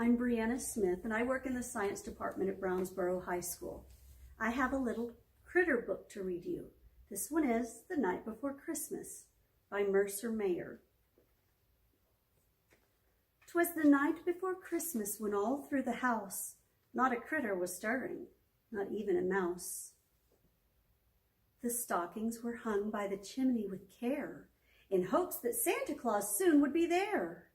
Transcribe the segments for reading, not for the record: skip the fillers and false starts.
I'm Brianna Smith, and I work in the science department at Brownsboro High School. I have a little critter book to read you. This one is The Night Before Christmas by Mercer Mayer. 'Twas the night before Christmas when all through the house not a critter was stirring, not even a mouse. The stockings were hung by the chimney with care, in hopes that Santa Claus soon would be there.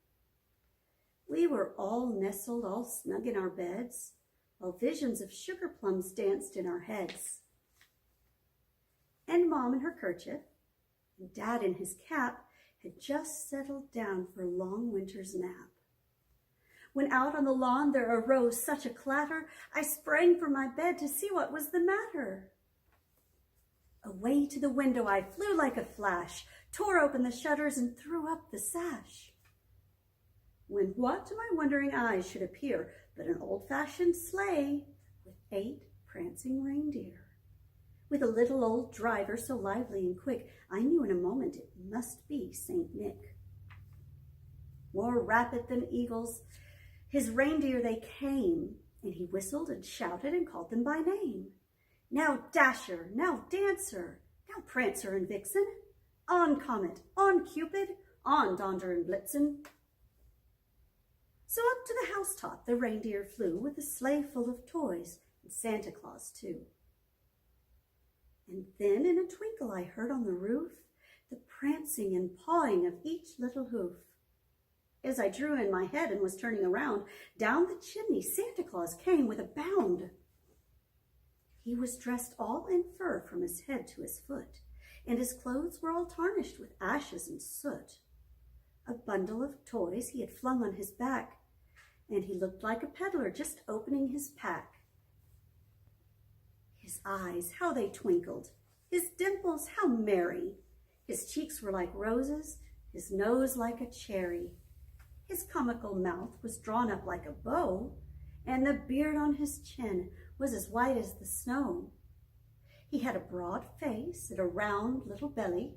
We were all nestled all snug in our beds, while visions of sugar plums danced in our heads. And Mom in her kerchief, and Dad in his cap, had just settled down for a long winter's nap. When out on the lawn there arose such a clatter, I sprang from my bed to see what was the matter. Away to the window I flew like a flash, tore open the shutters and threw up the sash. When what to my wondering eyes should appear but an old-fashioned sleigh with 8 prancing reindeer. With a little old driver so lively and quick, I knew in a moment it must be Saint Nick. More rapid than eagles, his reindeer they came, and he whistled and shouted and called them by name. Now Dasher, now Dancer, now Prancer and Vixen, on Comet, on Cupid, on Donder and Blitzen. So up to the housetop the reindeer flew with a sleigh full of toys and Santa Claus too. And then in a twinkle I heard on the roof the prancing and pawing of each little hoof. As I drew in my head and was turning around, down the chimney Santa Claus came with a bound. He was dressed all in fur from his head to his foot, and his clothes were all tarnished with ashes and soot. A bundle of toys he had flung on his back, and he looked like a peddler just opening his pack. His eyes, how they twinkled, his dimples, how merry. His cheeks were like roses, his nose like a cherry. His comical mouth was drawn up like a bow, and the beard on his chin was as white as the snow. He had a broad face and a round little belly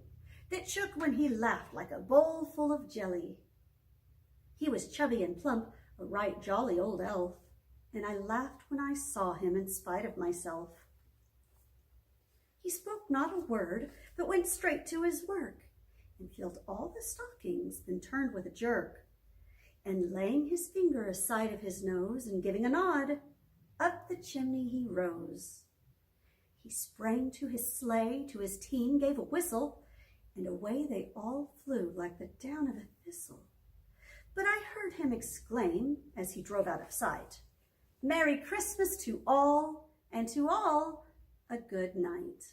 that shook when he laughed like a bowl full of jelly. He was chubby and plump, a right jolly old elf, and I laughed when I saw him in spite of myself. He spoke not a word, but went straight to his work, and filled all the stockings, then turned with a jerk, and laying his finger aside of his nose, and giving a nod, up the chimney he rose. He sprang to his sleigh, to his team gave a whistle, and away they all flew like the down of a thistle. But I heard him exclaim, as he drove out of sight, "Merry Christmas to all, and to all a good night."